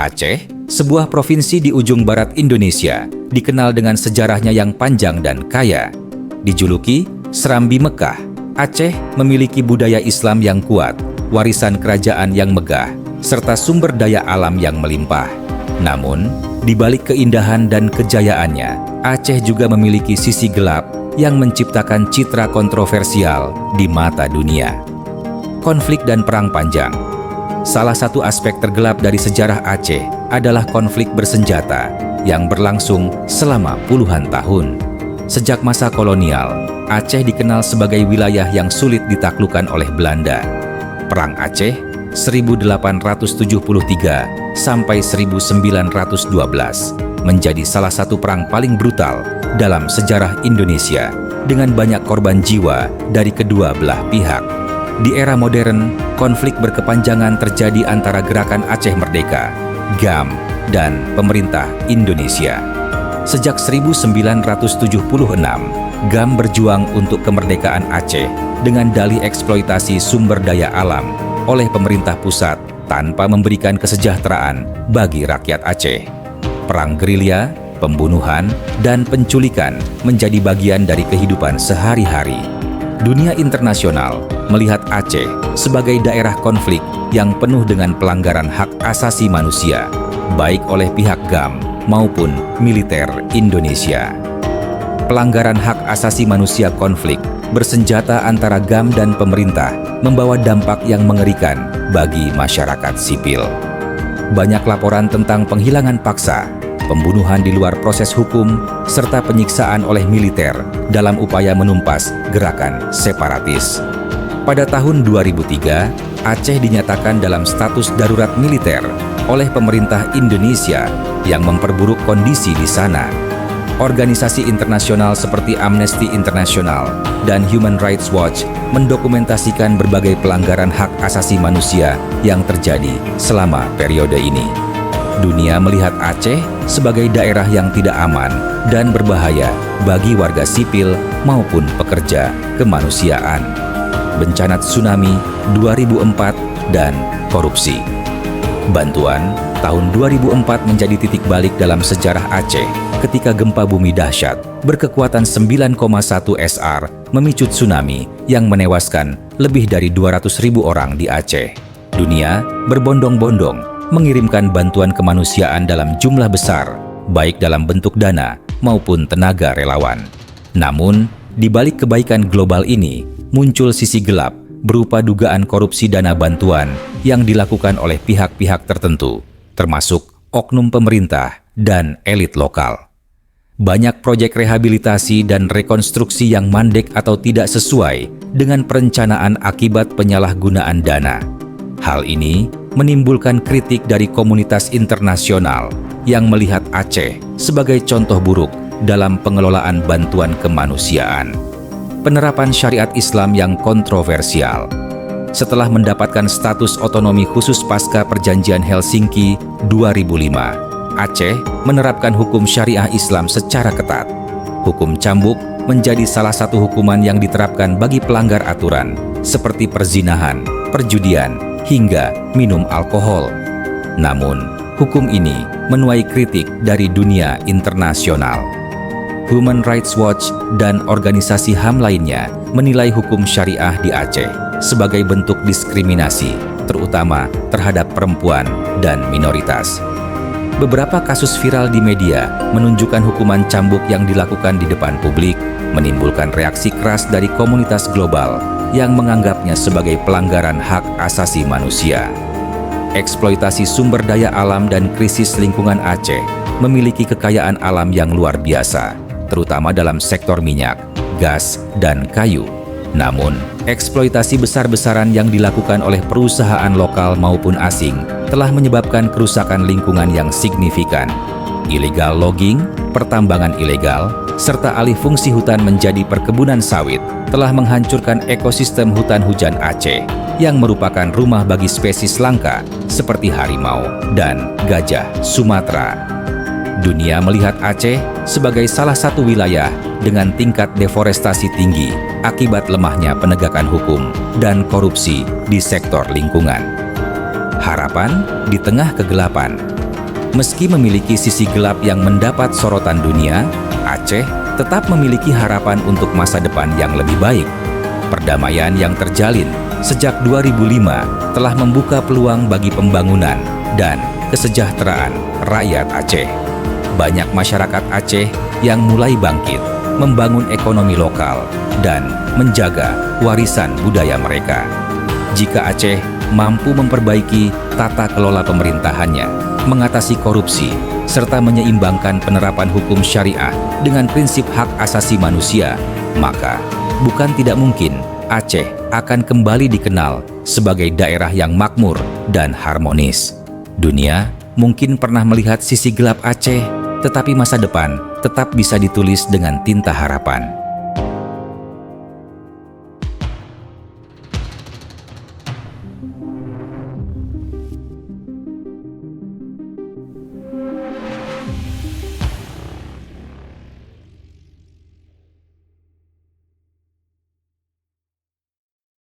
Aceh, sebuah provinsi di ujung barat Indonesia, dikenal dengan sejarahnya yang panjang dan kaya. Dijuluki Serambi Mekah, Aceh memiliki budaya Islam yang kuat, warisan kerajaan yang megah, serta sumber daya alam yang melimpah. Namun, di balik keindahan dan kejayaannya, Aceh juga memiliki sisi gelap yang menciptakan citra kontroversial di mata dunia. Konflik dan perang panjang. Salah satu aspek tergelap dari sejarah Aceh adalah konflik bersenjata yang berlangsung selama puluhan tahun. Sejak masa kolonial, Aceh dikenal sebagai wilayah yang sulit ditaklukkan oleh Belanda. Perang Aceh 1873 sampai 1912 menjadi salah satu perang paling brutal dalam sejarah Indonesia dengan banyak korban jiwa dari kedua belah pihak. Di era modern, konflik berkepanjangan terjadi antara Gerakan Aceh Merdeka, GAM, dan pemerintah Indonesia. Sejak 1976, GAM berjuang untuk kemerdekaan Aceh dengan dalih eksploitasi sumber daya alam oleh pemerintah pusat tanpa memberikan kesejahteraan bagi rakyat Aceh. Perang gerilya, pembunuhan, dan penculikan menjadi bagian dari kehidupan sehari-hari. Dunia internasional melihat Aceh sebagai daerah konflik yang penuh dengan pelanggaran hak asasi manusia, baik oleh pihak GAM maupun militer Indonesia. Pelanggaran hak asasi manusia konflik bersenjata antara GAM dan pemerintah membawa dampak yang mengerikan bagi masyarakat sipil. Banyak laporan tentang penghilangan paksa, pembunuhan di luar proses hukum, serta penyiksaan oleh militer dalam upaya menumpas gerakan separatis. Pada tahun 2003, Aceh dinyatakan dalam status darurat militer oleh pemerintah Indonesia yang memperburuk kondisi di sana. Organisasi internasional seperti Amnesty International dan Human Rights Watch mendokumentasikan berbagai pelanggaran hak asasi manusia yang terjadi selama periode ini. Dunia melihat Aceh sebagai daerah yang tidak aman dan berbahaya bagi warga sipil maupun pekerja kemanusiaan. Bencana tsunami 2004 dan korupsi. Bantuan tahun 2004 menjadi titik balik dalam sejarah Aceh ketika gempa bumi dahsyat berkekuatan 9,1 SR memicu tsunami yang menewaskan lebih dari 200.000 orang di Aceh. Dunia berbondong-bondong mengirimkan bantuan kemanusiaan dalam jumlah besar, baik dalam bentuk dana maupun tenaga relawan. Namun, di balik kebaikan global ini, muncul sisi gelap berupa dugaan korupsi dana bantuan yang dilakukan oleh pihak-pihak tertentu, termasuk oknum pemerintah dan elit lokal. Banyak proyek rehabilitasi dan rekonstruksi yang mandek atau tidak sesuai dengan perencanaan akibat penyalahgunaan dana. Hal ini menimbulkan kritik dari komunitas internasional yang melihat Aceh sebagai contoh buruk dalam pengelolaan bantuan kemanusiaan. Penerapan syariat Islam yang kontroversial. Setelah mendapatkan status otonomi khusus pasca Perjanjian Helsinki 2005, Aceh menerapkan hukum syariah Islam secara ketat. Hukum cambuk menjadi salah satu hukuman yang diterapkan bagi pelanggar aturan, seperti perzinahan, perjudian, hingga minum alkohol. Namun, hukum ini menuai kritik dari dunia internasional. Human Rights Watch dan organisasi HAM lainnya menilai hukum syariah di Aceh sebagai bentuk diskriminasi, terutama terhadap perempuan dan minoritas. Beberapa kasus viral di media menunjukkan hukuman cambuk yang dilakukan di depan publik menimbulkan reaksi keras dari komunitas global yang menganggapnya sebagai pelanggaran hak asasi manusia. Eksploitasi sumber daya alam dan krisis lingkungan Aceh memiliki kekayaan alam yang luar biasa, terutama dalam sektor minyak, gas, dan kayu. Namun, eksploitasi besar-besaran yang dilakukan oleh perusahaan lokal maupun asing telah menyebabkan kerusakan lingkungan yang signifikan. Illegal logging, pertambangan ilegal, serta alih fungsi hutan menjadi perkebunan sawit telah menghancurkan ekosistem hutan hujan Aceh yang merupakan rumah bagi spesies langka seperti harimau dan gajah Sumatera. Dunia melihat Aceh sebagai salah satu wilayah dengan tingkat deforestasi tinggi akibat lemahnya penegakan hukum dan korupsi di sektor lingkungan. Harapan di tengah kegelapan. Meski memiliki sisi gelap yang mendapat sorotan dunia, Aceh tetap memiliki harapan untuk masa depan yang lebih baik. Perdamaian yang terjalin sejak 2005 telah membuka peluang bagi pembangunan dan kesejahteraan rakyat Aceh. Banyak masyarakat Aceh yang mulai bangkit, membangun ekonomi lokal, dan menjaga warisan budaya mereka. Jika Aceh mampu memperbaiki tata kelola pemerintahannya, mengatasi korupsi, serta menyeimbangkan penerapan hukum syariah dengan prinsip hak asasi manusia, maka bukan tidak mungkin Aceh akan kembali dikenal sebagai daerah yang makmur dan harmonis. Dunia mungkin pernah melihat sisi gelap Aceh, tetapi masa depan tetap bisa ditulis dengan tinta harapan.